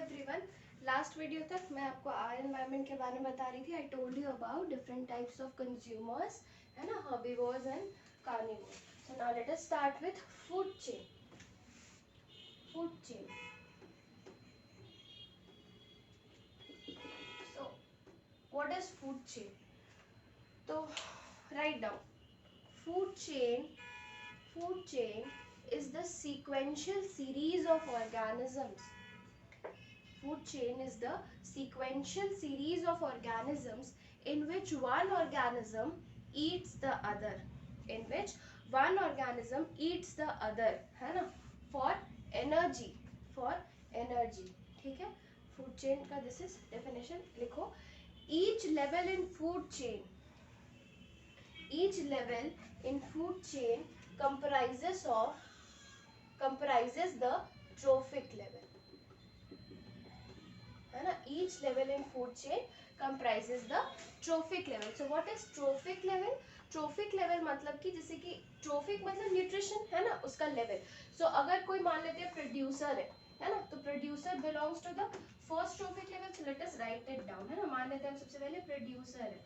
Everyone, last video तक मैं आपको आर एनवायरनमेंट के बारे में बता रही थी. I told you about different types of consumers, है ना, herbivores and carnivores. So now let us start with food chain. Food chain. So what is food chain? तो write down. Food chain is the sequential series of organisms. Food chain is the sequential series of organisms in which one organism eats the other. In which one organism eats the other, है ना, for energy. For energy. ठीक है. Food chain का this is definition. लिखो. Each level in food chain. Each level in food chain comprises the trophic level, है ना. Each level in food chain comprises the trophic level. So what is trophic level? Trophic level मतलब कि जैसे कि trophic मतलब nutrition, है ना, उसका लेवल. So अगर कोई मान लेते हैं प्रोड्यूसर है ना, तो producer belongs to the first trophic level. So let us write it down, है ना. मान लेते हैं हम सबसे पहले प्रोड्यूसर है.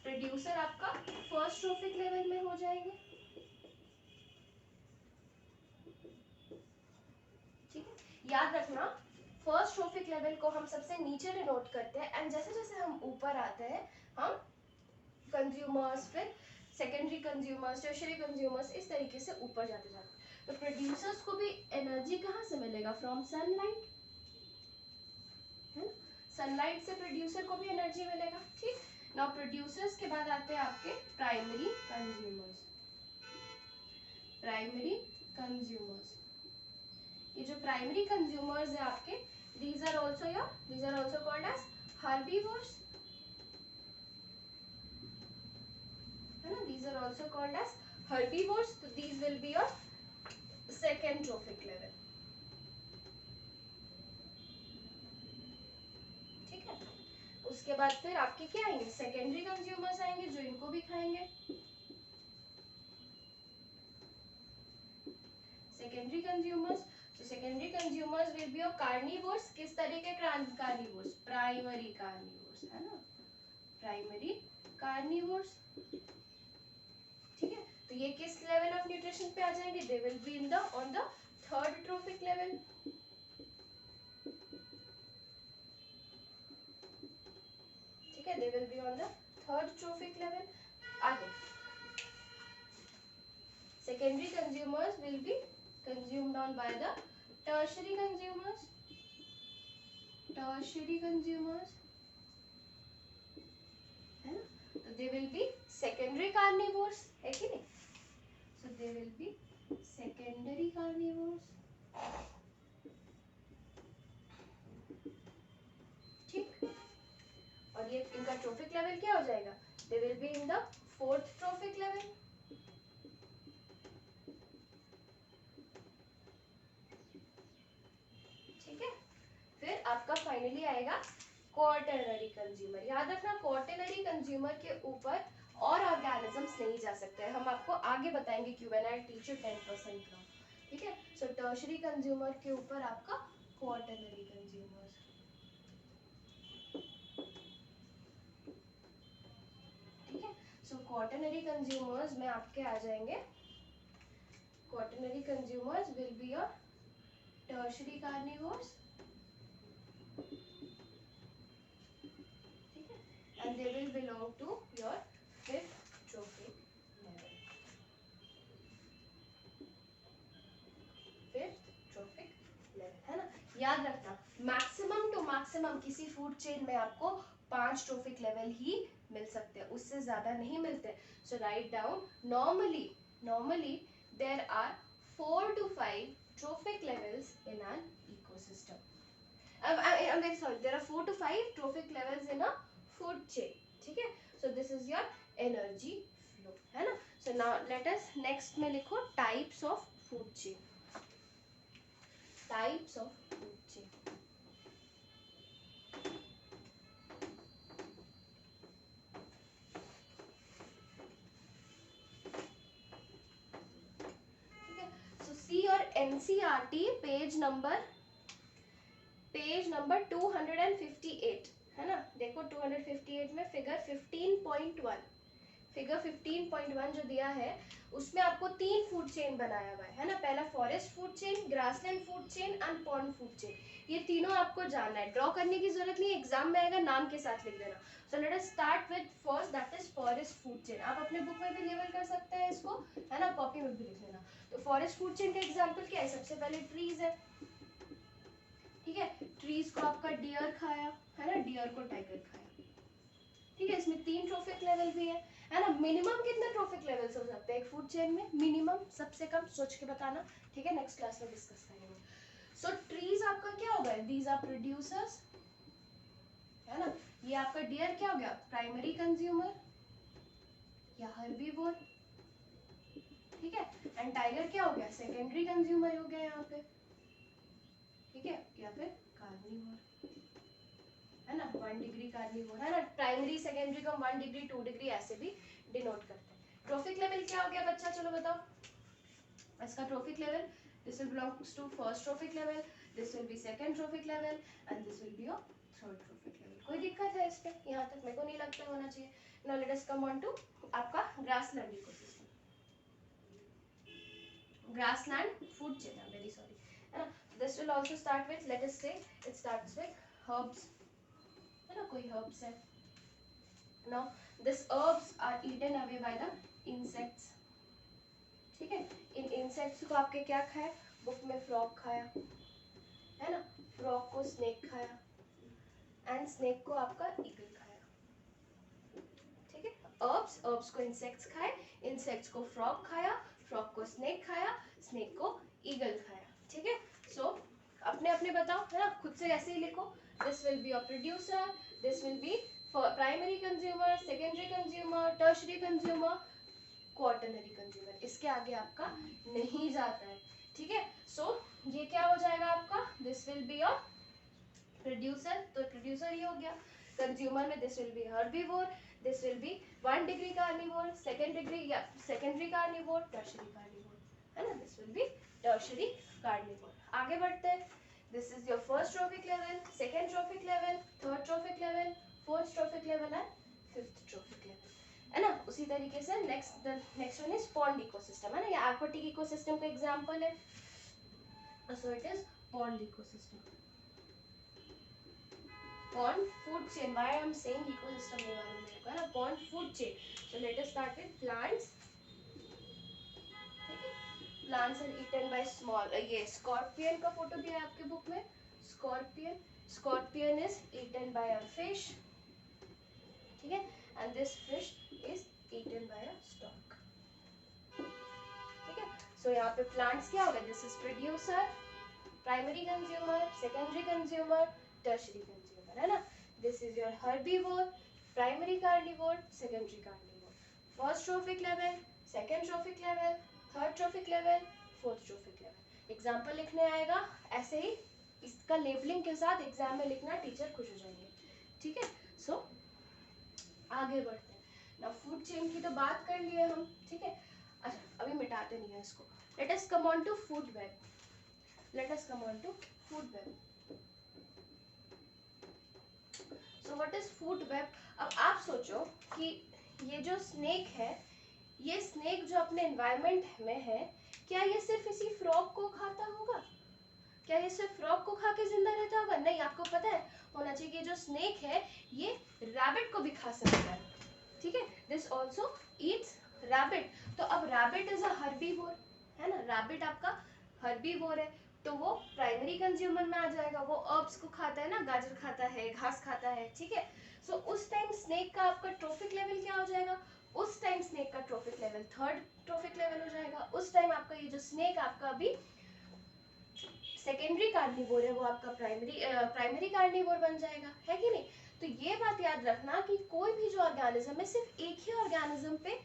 प्रोड्यूसर आपका फर्स्ट ट्रोफिक लेवल में हो जाएंगे. ठीक है. याद रखना, फर्स्ट ट्रोफिक लेवल को हम सबसे नीचे डिनोट करते हैं, एंड जैसे जैसे हम ऊपर आते हैं हम कंज्यूमर्स, फिर सेकेंडरी कंज्यूमर्स, टर्शियरी कंज्यूमर्स, इस तरीके से ऊपर जाते जाते. तो प्रोड्यूसर्स को भी एनर्जी कहाँ से मिलेगा? फ्रॉम सनलाइट, है ना. सनलाइट से प्रोड्यूसर को भी एनर्जी मिलेगा. ठीक. नाउ प्रोड्यूसर्स के बाद आते हैं आपके प्राइमरी कंज्यूमर्स. Primary consumers. ये जो प्राइमरी कंज्यूमर्स है आपके, these are also called as herbivores, है ना. These are also called as herbivores. So these will be your second trophic level. ठीक है. उसके बाद फिर आपके क्या आएंगे? सेकेंडरी कंज्यूमर्स आएंगे, जो इनको भी खाएंगे. Secondary consumers. Secondary consumers will be your carnivores. किस तरह के कार्निवोर्स? प्राइमरी कार्निवोर्स, है ना. Primary carnivores. ठीक है. तो ये किस लेवल ऑफ न्यूट्रिशन पे आ जाएंगे? They will be in the on the third trophic level. ठीक है. They will be on the third trophic level. आगे secondary consumers will be consumed on by the tertiary consumers. Tertiary consumers, है ना. तो they will be secondary carnivores, है कि नहीं. So they will be secondary carnivores. ठीक. और ये इनका ट्रोफिक लेवल क्या हो जाएगा? They will be in the fourth trophic level. ठीक है. फिर आपका फाइनली आएगा क्वार्टरनरी कंज्यूमर. याद रखना, क्वार्टरनरी कंज्यूमर के ऊपर और ऑर्गेनिजम्स नहीं जा सकते हैं. हम आपको आगे बताएंगे क्यों, व्हेन आई टीच यू 10% का. ठीक है. सो टर्शियरी कंज्यूमर के ऊपर आपका क्वार्टरनरी कंज्यूमर्स. ठीक है. सो क्वार्टरनरी कंज्यूमर्स में आपके आ जाएंगे. Quaternary consumers will be your tertiary carnivores, and they will belong to your fifth trophic level. Fifth trophic level, है ना. याद रखना, मैक्सिमम टू मैक्सिमम किसी फूड चेन में आपको 5 ट्रोफिक लेवल ही मिल सकते हैं, उससे ज्यादा नहीं मिलते. So write down, normally there are 4 to 5 trophic levels in an ecosystem. I'm very sorry, there are 4 to 5 trophic levels in a food chain. ठीक है. So this is your energy flow, है ना. So now let us next में लिखो types of food chain. Types of food chain. ठीक है. So see your NCERT page number number 258 है ना, देखो 258 में फिगर 15.1, फिगर 15.1 जो दिया है उसमें आपको 3 फूड चेन बनाया हुआ है ना, पहला forest food chain, grassland food chain and pond food chain, ये तीनों आपको जानना है, ड्रॉ करने की जरूरत नहीं, एग्जाम में आएगा नाम के साथ लिख देना। सो let us start with first, that is forest food chain. आप अपने बुक में भी लेबल कर सकते हैं इसको, है ना, कॉपी में भी लिख लेना। तो फॉरेस्ट फूड चेन का एग्जांपल क्या है, सबसे पहले ट्रीज है, ठीक है, ट्रीज को आपका डियर खाया है ना, डियर को टाइगर खाया, ठीक है, इसमें 3 ट्रोफिक लेवल भी है ना। मिनिमम कितने ट्रोफिक लेवल्स हो सकते हैं एक फूड चेन में, मिनिमम, सबसे कम सोच के बताना, ठीक है, नेक्स्ट क्लास में डिस्कस करेंगे। सो ट्रीज आपका क्या हो गया, दीज आर प्रोड्यूसर्स, है ना, ये आपका डियर क्या हो गया, प्राइमरी कंज्यूमर या हर्बीवोर, ठीक है, एंड टाइगर क्या हो गया, सेकेंडरी कंज्यूमर हो गया यहाँ पे, ठीक है, या फिर कार्निवोर, है ना, 1 डिग्री कार्निवोर, है ना, प्राइमरी सेकेंडरी को 1 डिग्री 2 डिग्री ऐसे भी डिनोट करते हैं। ट्रोफिक लेवल क्या हो गया बच्चा, चलो बताओ इसका trophic level, this will belongs to first trophic level, this will be second trophic level and this will be your third trophic level. कोई दिक्कत है इस पे, यहाँ तक मेरे को नहीं लगता होना चाहिए। Now let us come on to आपका grassland ecosystem, grassland food chain, I am very sorry, है ना, this will also start with, let us say it starts with herbs, है ना, कोई herbs है। Now this herbs are eaten away by the insects, ठीक है, इन insects को आपके क्या खाया, बुक में फ्रॉग खाया, है ना, फ्रॉग को स्नेक खाया एंड स्नेक को आपका ईगल खाया, ठीक है, herbs को insects खाए, insects को फ्रॉग खाया, फ्रॉग को स्नेक खाया, स्नेक को ईगल खाया, ठीक है। सो अपने अपने बताओ, है ना, खुद से ऐसे ही लिखो, this will be your producer, this will be for primary consumer, secondary consumer, tertiary consumer, quaternary consumer, इसके आगे आपका नहीं जाता है, ठीक है। सो ये क्या हो जाएगा आपका, this will be your producer, तो producer ये हो गया, consumer में this will be herbivore, this will be 1 degree carnivore, second degree या secondary carnivore, tertiary carnivore, है ना, this will be tertiary carnivore। आगे बढ़ते हैं, this is your first trophic level, second trophic level, third trophic level, fourth trophic level and fifth trophic level, है ना। उसी तरीके से next one is pond ecosystem, है ना, ये एक्वाटिक इकोसिस्टम का एग्जांपल है, so it is pond ecosystem, pond food chain, why I am saying ecosystem के बारे में है ना, pond food chain, so let us start with plants, ठीक है, plants are eaten by small, ये scorpion का फोटो दिया है आपके बुक में, scorpion is eaten by a fish, ठीक है, and this fish is eaten by a stork, ठीक है। so यहाँ पे plants क्या होगा, this is producer, primary consumer, secondary consumer, tertiary consumer, है ना, this is your herbivore, primary carnivore, secondary carnivore, first trophic level, second trophic level, third trophic level, fourth trophic level। Example लिखने आएगा ऐसे ही, इसका labelling के साथ exam में लिखना, टीचर खुश हो जाएंगे, ठीक है। सो आगे बढ़ते हैं, ना फूड चेन की तो बात कर लिए हम, ठीक है, अच्छा अभी मिटाते नहीं है इसको, let us come on to food web, let us come on to food web, so what is food web। अब आप सोचो कि ये जो स्नेक है, ये स्नेक जो अपने एनवायरनमेंट में है, क्या ये सिर्फ इसी फ्रॉग को खाता होगा, क्या ये सिर्फ फ्रॉग को खा के जिंदा रहता होगा, नहीं, आपको पता है होना चाहिए कि जो स्नेक है ये रैबिट को भी खा सकता है, ठीक है, दिस ऑल्सो ईट्स रैबिट, तो अब रैबिट इज अ हर्बीवोर, है ना, रैबिट आपका हर्बीवोर है, तो वो प्राइमरी कंज्यूमर में आ जाएगा, वो अर्ब्स को खाता है ना, गाजर खाता है, घास खाता है, ठीक है। सो उस टाइम स्नेक का आपका ट्रोफिक लेवल क्या हो जाएगा, उस टाइम स्नेक का trophic level third trophic level हो जाएगा, उस टाइम आपका ये जो स्नेक आपका अभी सेकेंडरी कार्निवोर है वो आपका प्राइमरी कार्निवोर बन जाएगा, है कि नहीं। तो ये बात याद रखना कि कोई भी जो ऑर्गेनिज्म है सिर्फ एक ही ऑर्गेनिज्म पे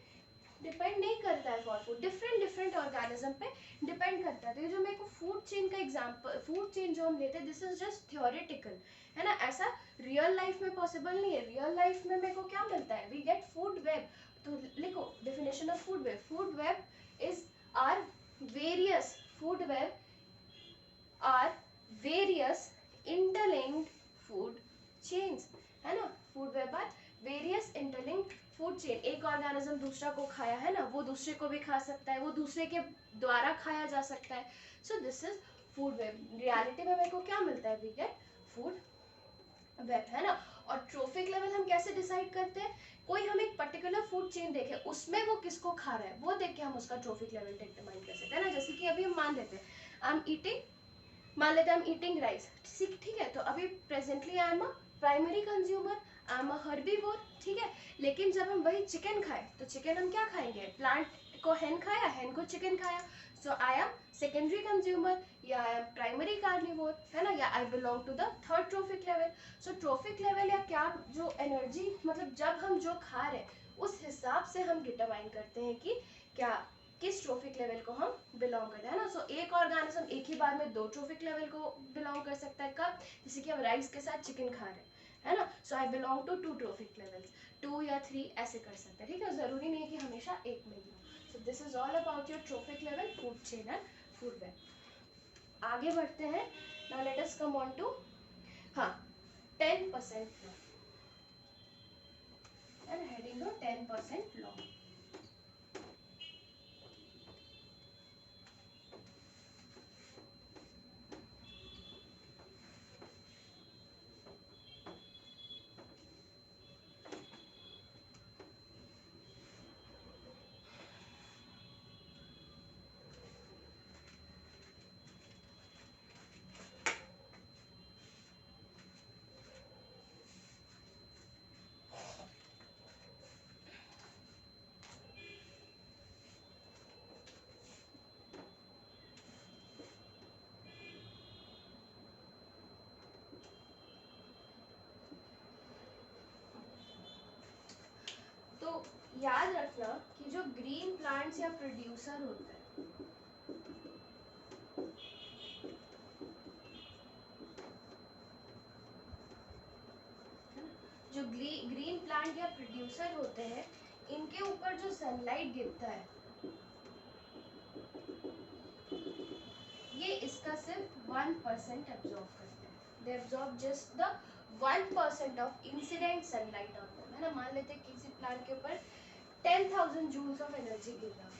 डिपेंड नहीं करता है फॉर फूड, डिफरेंट ऑर्गेनिज्म पे डिपेंड करता है। तो ये जो मेरे को फूड चेन का एग्जांपल, फूड चेन जो हम लेते हैं, दिस इज जस्ट थ्योरेटिकल, है ना, ऐसा रियल लाइफ में पॉसिबल नहीं है। रियल लाइफ में मेरे को क्या मिलता है, वी गेट फूड वेब, तो लिखो definition of food web, food web is are various, food web are various interlinked food chains, है ना, food web are various interlinked food chain. एक ऑर्गेनिज्म दूसरा को खाया, है ना, वो दूसरे को भी खा सकता है, वो दूसरे के द्वारा खाया जा सकता है। सो this is food web. Reality में मेरे को क्या मिलता है, वी गेट फूड वेब, है ना। और ट्रोफिक लेवल हम कैसे डिसाइड करते हैं, कोई हम एक पर्टिकुलर फूड चेन देखे, उसमें वो किसको खा रहा है वो देख के हम उसका ट्रोफिक लेवल डिटरमाइन कर सकते हैं ना। जैसे कि अभी हम मान लेते हैं आई एम ईटिंग, मान लेते हैं हम ईटिंग राइस, ठीक है, तो अभी presently I am a primary consumer, I am a herbivore, ठीक है। लेकिन जब हम वही चिकन खाए तो चिकन हम क्या खाएंगे, प्लांट को हेन खाया, हेन को चिकन खाया, so I am secondary consumer या आई एम प्राइमरी कार्निवोर, है ना, या I belong to the third trophic level. So trophic level या क्या जो एनर्जी, मतलब जब हम जो खा रहे उस हिसाब से हम डिटरमाइन करते हैं कि क्या किस ट्रोफिक लेवल को हम बिलोंग करते हैं ना। सो एक ऑर्गेनिज्म एक ही बार में 2 ट्रोफिक लेवल को बिलोंग कर सकता है, कब, जैसे कि हम राइस के साथ चिकन खा रहे हैं, है ना, so I belong to 2 trophic levels, 2 या 3 ऐसे कर सकते हैं, ठीक है, जरूरी नहीं है कि हमेशा एक में ही हो। So this is all about your trophic level, food chain and food web. आगे बढ़ते हैं, now let us come on to, हाँ, 10% लॉ एंड हेडिंग 10% लॉ। तो याद रखना कि जो ग्रीन प्लांट्स या प्रोड्यूसर होते हैं, जो ग्रीन प्लांट या प्रोड्यूसर होते हैं, इनके ऊपर जो सनलाइट गिरता है ये इसका सिर्फ 1% एब्जॉर्ब करते हैं। They absorb just the 1% of incident sunlight on them, है ना। मान लेते हैं किसी प्लांट के ऊपर 10,000 जूल्स ऑफ एनर्जी गिर रहा है,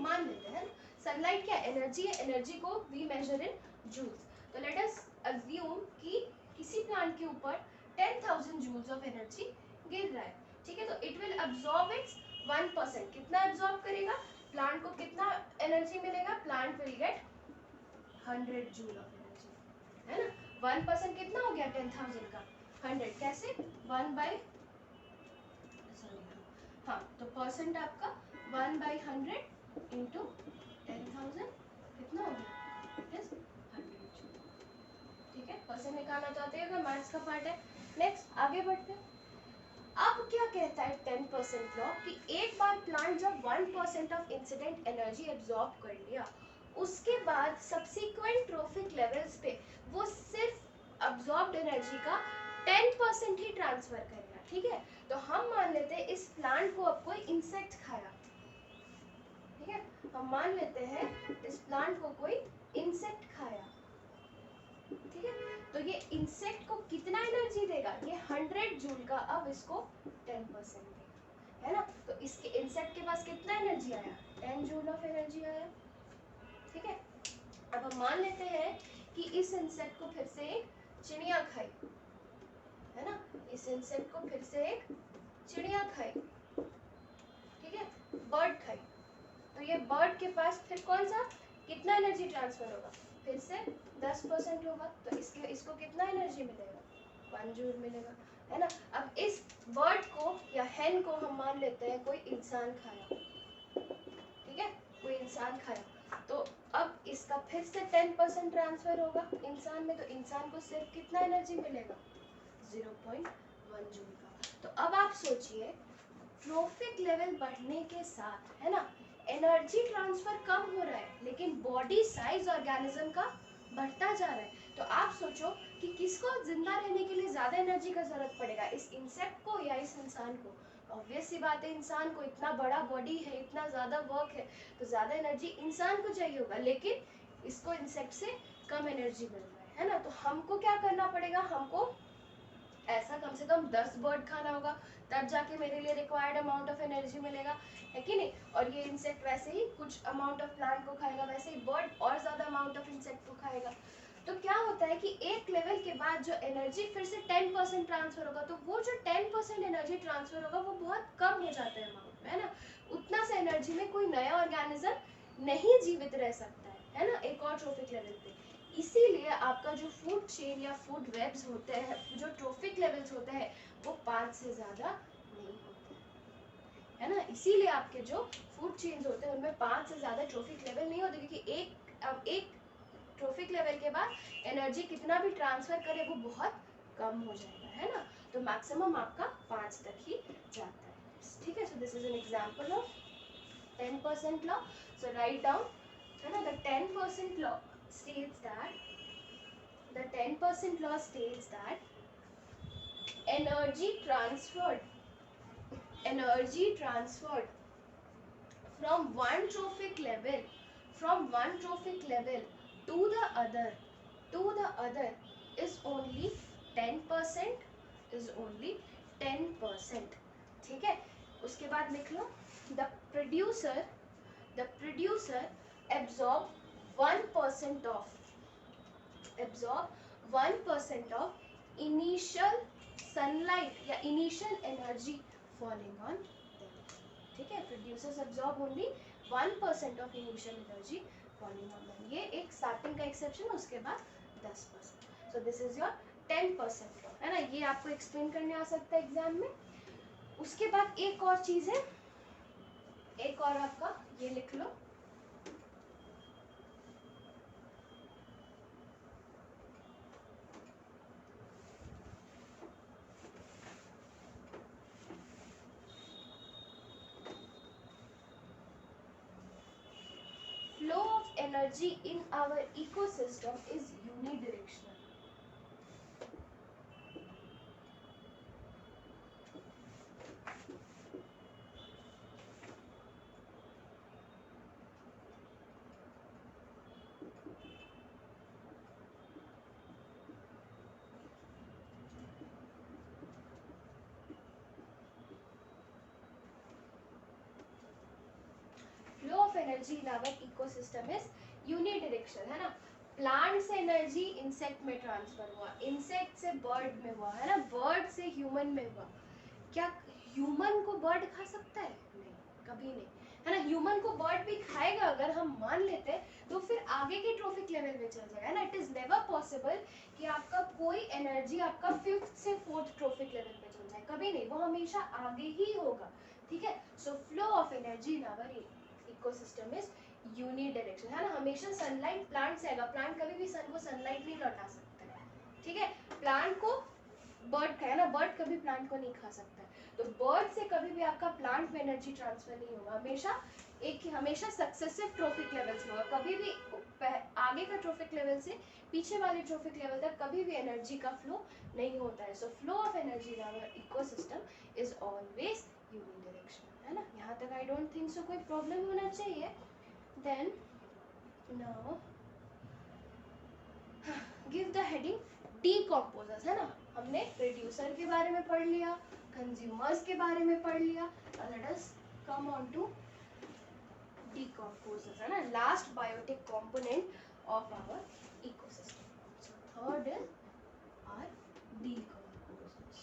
मान लेते हैं। सनलाइट क्या एनर्जी है, एनर्जी को वी मेजर इन जूल्स। तो लेट अस अज्यूम कि किसी प्लांट के ऊपर 10,000 जूल्स ऑफ एनर्जी गिर रहा है, ठीक है, तो इट विल अब्सॉर्ब इट्स 1%। कितना अब्सॉर्ब करेगा, प्लांट को कितना एनर्जी मिलेगा, plant will get 100 joule of energy, है ना। 1% कितना हो गया 10,000 का, 100, कैसे, 1 बाई, सॉरी, हाँ, तो परसेंट आपका 1/100 इंटू 10,000 कितना हो गया, इट इज 100 जूल, ठीक है। परसेंट निकालना चाहते हैं, मैथ्स का पार्ट है। नेक्स्ट आगे बढ़ते हैं। अब क्या कहता है 10% लॉ, कि एक बार प्लांट जब 1% ऑफ इंसिडेंट एनर्जी एब्जॉर्ब कर लिया, उसके बाद सब्सिक्वेंट ट्रोफिक लेवल्स पे वो सिर्फ अब्जॉर्ब्ड एनर्जी का 10% ही ट्रांसफर करेगा, ठीक है। तो हम मान लेते हैं इस प्लांट को अब कोई इंसेक्ट खाया, ठीक है, हम मान लेते हैं इस प्लांट को कोई इंसेक्ट खाया, ठीक है, तो ये इंसेक्ट को कितना एनर्जी देगा, ये 100 जूल का अब इसको 10% देगा, है ना। तो इसके इंसेक्ट के पास कितना एनर्जी आया, 10 जूल ऑफ एनर्जी आया, ठीक है। अब हम मान लेते हैं कि इस इंसेक्ट को फिर से एक चिड़िया खाई, है ना, इस इंसेक्ट को फिर से एक चिड़िया खाई, ठीक है, बर्ड खाई, तो ये बर्ड के पास फिर कौन सा कितना एनर्जी ट्रांसफर होगा, फिर से 10% होगा, तो इसको कितना एनर्जी मिलेगा, 1 जूल मिलेगा, है ना। अब इस बर्ड को या हेन को हम मान लेते हैं कोई इंसान खाया, ठीक है, कोई इंसान खाया, तो अब इसका फिर से 10% ट्रांसफर होगा इंसान में, तो इंसान को सिर्फ कितना एनर्जी मिलेगा, 0.1 जूल का। तो अब आप सोचिए ट्रोफिक लेवल बढ़ने के साथ, है ना, एनर्जी ट्रांसफर कम हो रहा है लेकिन बॉडी साइज ऑर्गेनिज्म का बढ़ता जा रहा है। तो आप सोचो कि किसको जिंदा रहने के लिए ज्यादा एनर्जी का जरूरत पड़ेगा, इस इंसेक्ट को या इस इंसान को। ऑब्वियस सी बात है, इंसान को, इतना बड़ा बॉडी है, इतना ज्यादा वर्क है, तो ज्यादा एनर्जी इंसान को चाहिए होगा, लेकिन इसको इंसेक्ट से कम एनर्जी मिल रहा है, है ना। तो हमको क्या करना पड़ेगा, हमको ऐसा कम से कम 10 बर्ड खाना होगा, तब जाके मेरे लिए रिक्वायर्ड अमाउंट ऑफ एनर्जी मिलेगा, है कि नहीं। और ये इंसेक्ट वैसे ही कुछ अमाउंट ऑफ प्लांट को खाएगा, वैसे ही बर्ड और ज्यादा अमाउंट ऑफ इंसेक्ट को खाएगा। तो क्या होता है कि एक लेवल के बाद जो एनर्जी फिर से 10% ट्रांसफर होगा, तो वो जो 10% एनर्जी ट्रांसफर होगा वो बहुत कम हो जाता है अमाउंट में, है ना। उतना सा एनर्जी में कोई नया ऑर्गेनिज्म नहीं जीवित रह सकता है ना, एक और ट्रोफिक लेवल पे। इसीलिए आपका जो फूड चेन या फूड वेब्स होते हैं, जो ट्रोफिक लेवल्स होते हैं, वो 5 से ज्यादा नहीं होते, है ना। इसीलिए आपके जो फूड चेन्स होते हैं उनमें 5 से ज्यादा ट्रोफिक लेवल नहीं होते, क्योंकि एक ट्रोफिक लेवल के बाद एनर्जी कितना भी ट्रांसफर करे वो बहुत कम हो जाएगा, है ना। तो मैक्सिमम आपका 5 तक ही जाता है, ठीक है। सो this is an example of 10% law. So write down, है ना। The 10% law states that the 10% law states that energy transferred from one trophic level to the other is only 10%, ठीक है। उसके बाद लिख लो, the producer absorb 1% of initial sunlight या initial energy falling on them, ठीक है। producers absorb only 1% of initial energy falling on them, ये एक स्टार्टिंग का एक्सेप्शन, उसके बाद 10%। सो दिस इज योर 10% लॉ, है ना। ये आपको एक्सप्लेन करने आ सकता है एग्जाम में। उसके बाद एक और चीज है, एक और आपका ये लिख लो, flow of energy in our ecosystem is unidirectional. Flow of energy in our ecosystem is unidirectional, है ना। प्लांट से एनर्जी इंसेक्ट में ट्रांसफर हुआ, इंसेक्ट से बर्ड में हुआ, है ना, बर्ड से ह्यूमन में हुआ। क्या ह्यूमन को बर्ड खा सकता है? नहीं, कभी नहीं, है ना। ह्यूमन को बर्ड भी खाएगा अगर हम मान लेते हैं, तो फिर आगे के ट्रोफिक लेवल में चल जाएगा, है ना। इट इज नेवर पॉसिबल कि आपका कोई एनर्जी आपका 5th से 4th ट्रोफिक लेवल पे चल जाए, कभी नहीं, वो हमेशा आगे ही होगा, ठीक है। So flow of energy in our ecosystem is unidirectional, है ना। हमेशा सनलाइट प्लांट से आएगा, प्लांट कभी भी सन को सनलाइट नहीं लौटा सकता है, ठीक है। प्लांट को बर्ड खाए ना, बर्ड कभी प्लांट को नहीं खा सकता है। तो बर्ड से कभी भी आपका प्लांट में एनर्जी ट्रांसफर नहीं होगा, हमेशा सक्सेसिव ट्रोफिक लेवल्स में होगा, कभी भी आगे का ट्रोफिक लेवल से पीछे वाले ट्रोफिक लेवल तक कभी भी एनर्जी का फ्लो नहीं होता है। So flow of energy in our ecosystem is always unidirectional, है ना। यहाँ तक आई डोंट थिंक सो कोई प्रॉब्लम होना चाहिए। Then now give the heading decomposers, है ना। हमने प्रोड्यूसर के बारे में पढ़ लिया, कंज्यूमर्स के बारे में पढ़ लिया, let us come on to decomposers, है ना, last biotic component of our ecosystem. So third is are decomposers,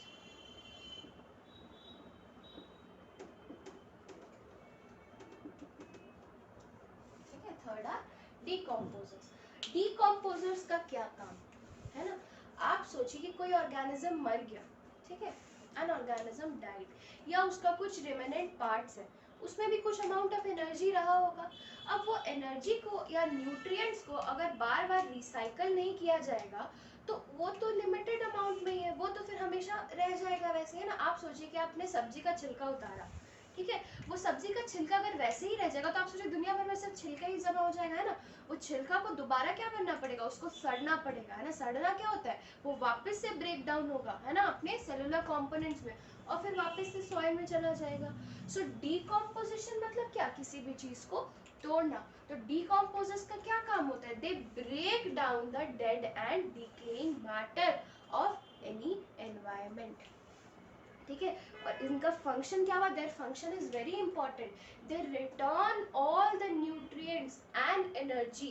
ठीक है। Third are decomposers. डीकम्पोजर्स का क्या काम है ना। आप सोचिए कि कोई ऑर्गेनिज्म मर गया, ठीक है, एन ऑर्गेनिज्म डाइड, या उसका कुछ रिमेनेंट पार्ट्स है, उसमें भी कुछ अमाउंट ऑफ एनर्जी रहा होगा। अब वो एनर्जी को या न्यूट्रिएंट्स को अगर बार बार रिसाइकल नहीं किया जाएगा, तो वो तो लिमिटेड अमाउंट में ही है, वो तो फिर हमेशा रह जाएगा वैसे, है ना। आप सोचिए कि आपने सब्जी का छिलका उतारा, ठीक है, वो सब्जी का छिलका अगर वैसे ही रह जाएगा, तो आप सोचिए दुनिया भर में सिर्फ छिलका ही जमा हो जाएगा, है ना। वो छिलका को दोबारा क्या करना पड़ेगा, उसको सड़ना पड़ेगा, है ना। सड़ना क्या होता है, वो वापस से ब्रेक डाउन होगा, है ना, अपने सेलुलर कंपोनेंट्स में, और फिर वापस से सॉइल में चला जाएगा। सो डीकॉम्पोजिशन मतलब क्या, किसी भी चीज को तोड़ना। तो डीकॉम्पोजर्स का क्या काम होता है, they break down the dead and decaying matter of any environment, ठीक है। और इनका फंक्शन क्या हुआ, their function is very important, they return all the nutrients and energy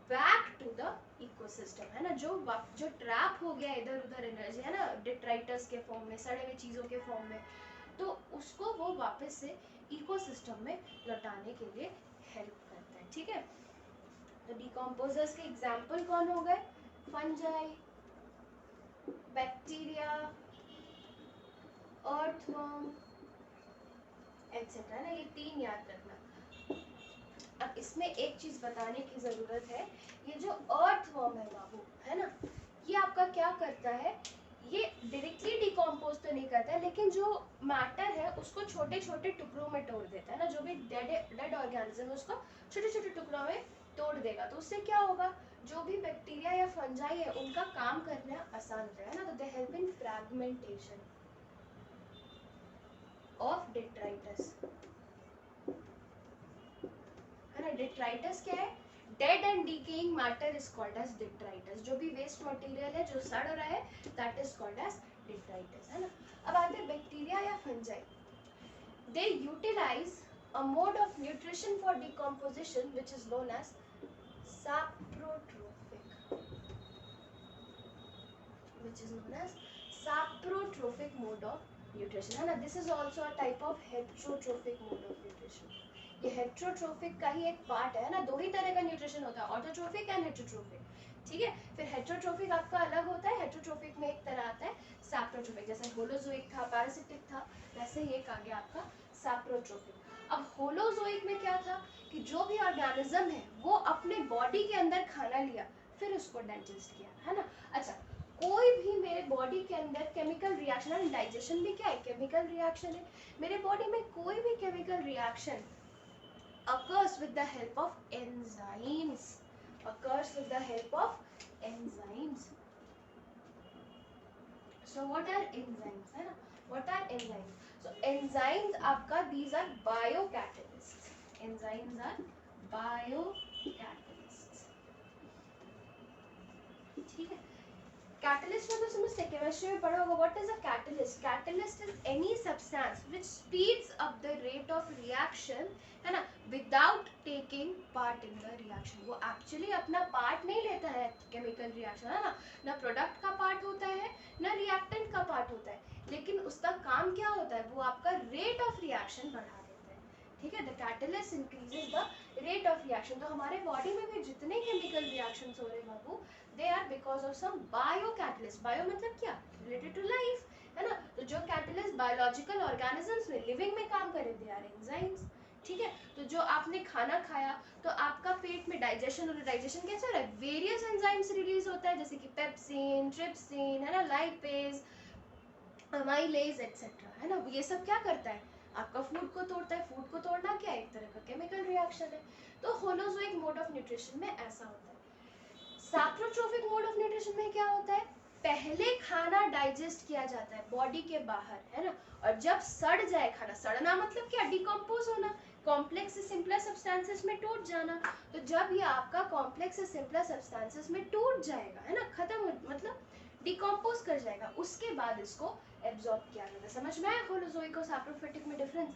back to the ecosystem, है ना। जो ट्रैप हो गया इधर उधर एनर्जी, है ना, डिट्राइटर्स के फॉर्म में, सड़े हुए चीज़ों के फॉर्म में, तो उसको वो वापस से इकोसिस्टम में लौटाने के लिए हेल्प करता है, ठीक है। तो डिकम्पोजर्स के एग्जाम्पल कौन हो गए, फंजाई, बैक्टीरिया, अर्थवर्म एटसेट्रा, ना, ये 3 याद रखना। अब इसमें एक चीज बताने की जरूरत है, ये जो अर्थवर्म है बाबू, है ना, ये आपका क्या करता है, ये डायरेक्टली डिकम्पोज तो नहीं करता है, लेकिन जो मैटर है उसको छोटे छोटे टुकड़ों में तोड़ देता है ना। जो भी डेड ऑर्गेनिज्म है उसको छोटे छोटे टुकड़ों में तोड़ देगा, तो उससे क्या होगा, जो भी बैक्टीरिया या फंजाई है उनका काम करना आसान होता है ना। तो they help in fragmentation of detritus, है ना। डिट्राइटस क्या है, dead and decaying matter is called as detritus. जो भी वेस्ट मटेरियल है जो सड़ रहा है, that is called as detritus, है ना। अब आते हैं बैक्टीरिया या fungi, they utilize a mode of nutrition for decomposition which is known as saprotrophic, which is known as saprotrophic mode of nutrition, है ना। this is also a type of heterotrophic mode of nutrition। ये heterotrophic का ही एक part है ना, 2 ही तरह का nutrition होता है, ऑटोट्रोफिक एंड हेट्रोट्रोफिक, ठीक है। फिर हेट्रोट्रोफिक आपका अलग होता है, हेट्रोट्रोफिक में एक तरह आता है सैप्रोट्रोफिक, जैसे होलोजोइक था, पैरासिटिक था, वैसे ही एक आ गया आपका सैप्रोट्रोफिक। अब होलोजोइक में क्या था कि जो भी ऑर्गेनिज्म है वो अपने बॉडी के अंदर खाना लिया, फिर उसको डाइजेस्ट किया, है ना। अच्छा, कोई भी मेरे बॉडी के अंदर केमिकल रिएक्शन, है, डाइजेशन भी क्या है, केमिकल रिएक्शन है। मेरे बॉडी में कोई भी chemical reaction occurs with the help of enzymes, occurs with the help of enzymes। So what are enzymes, है ना, what are enzymes? So enzymes आपका, these are biocatalysts, enzymes are biocatalysts, ठीक है। कैटलिस्ट में तो समझते हैं, केमिस्ट्री में पढ़ा होगा, what is a catalyst, catalyst is any substance which speeds up the rate of reaction, है ना, without taking part in the reaction. वो एक्चुअली अपना पार्ट नहीं लेता है केमिकल रिएक्शन, है ना, ना प्रोडक्ट का पार्ट होता है ना रिएक्टेंट का पार्ट होता है, लेकिन उसका काम क्या होता है, वो आपका रेट ऑफ रिएक्शन बढ़ा देता है, ठीक है। The catalyst increases the rate of reaction. तो हमारे बॉडी में भी जितने केमिकल रिएक्शंस हो रहे हैं बाबू, they are because of some biocatalyst। bio मतलब क्या, related to life, है ना। तो जो कैटलिस्ट बायोलॉजिकल ऑर्गेनिजम्स में, लिविंग में काम करे, they are enzymes, ठीक है। तो जो आपने खाना खाया तो आपका पेट में डाइजेशन हो रहा है, डाइजेशन कैसे हो रहा है, वेरियस एंजाइम्स रिलीज होता है, जैसे कि पेप्सिन, ट्रिप्सिन, है ना, लाइपेज, अमाइलेज एटसेट्रा, है ना। ये सब क्या करता है, आपका फूड को तोड़ता है। फूड को तोड़ना क्या है, एक तरह का केमिकल रिएक्शन है। तो होलोजोइक मोड ऑफ न्यूट्रिशन में ऐसा होता है। सैप्रोट्रोफिक मोड ऑफ न्यूट्रिशन में क्या होता है, पहले खाना डाइजेस्ट किया जाता है बॉडी के बाहर, है ना, और जब सड़ जाए खाना, सड़ना मतलब क्या, डिकम्पोज होना, कॉम्प्लेक्स से सिंपलर सब्सटेंसेस में टूट जाना। तो जब ये आपका कॉम्प्लेक्स से सिंपलर सब्सटेंसेस में टूट जाएगा, है ना, खत्म मतलब डिकम्पोज कर जाएगा, उसके बाद इसको एब्जॉर्ब किया जाता है। समझ में आया होलोजोइक और सैप्रोफिटिक में डिफरेंस।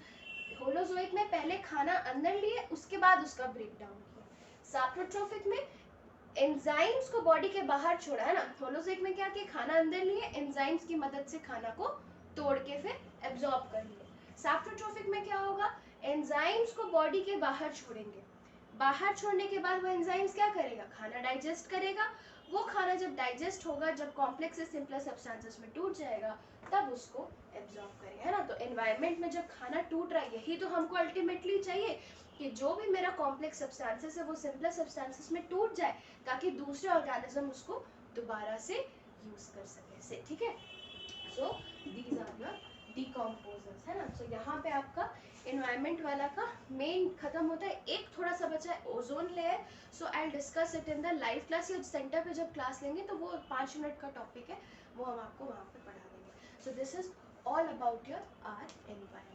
होलोजोइक में पहले खाना अंदर लिए, उसके बाद उसका ब्रेक डाउन किया। सैप्रोट्रोफिक में एंजाइम्स को बॉडी के बाहर छोड़ा, है ना। होलोजोइक में क्या किया, खाना अंदर लिए, एंजाइम्स की मदद से खाना को तोड़ के फिर एब्जॉर्ब कर लिए। सैप्रोट्रोफिक में क्या होगा, एंजाइम्स को बॉडी के बाहर छोड़ेंगे, बाहर छोड़ने के बाद वो एंजाइम्स क्या करेगा, खाना डाइजेस्ट करेगा। वो खाना जब डाइजेस्ट होगा, जब कॉम्प्लेक्स से सिंपलर सब्सटेंसेस में टूट जाएगा, तब उसको एब्जॉर्ब करेगा, है ना। तो एनवायरनमेंट में जब खाना टूट रहा है, यही तो हमको अल्टीमेटली चाहिए कि जो भी मेरा कॉम्प्लेक्स सब्सटेंसेस है वो सिंपलर सब्सटेंसेस में टूट जाए, ताकि दूसरे ऑर्गेनिज्म उसको दोबारा से यूज कर सके, ठीक है। So these are your decomposers, है ना। सो यहाँ पे आपका एनवायरनमेंट वाला का मेन खत्म होता है। एक थोड़ा सा बचा है, ozone layer. So I discuss it in the live class, या सेंटर पे जब क्लास लेंगे तो वो 5 मिनट का टॉपिक है, वो हम आपको वहाँ पे पढ़ा देंगे। सो this is all about our environment.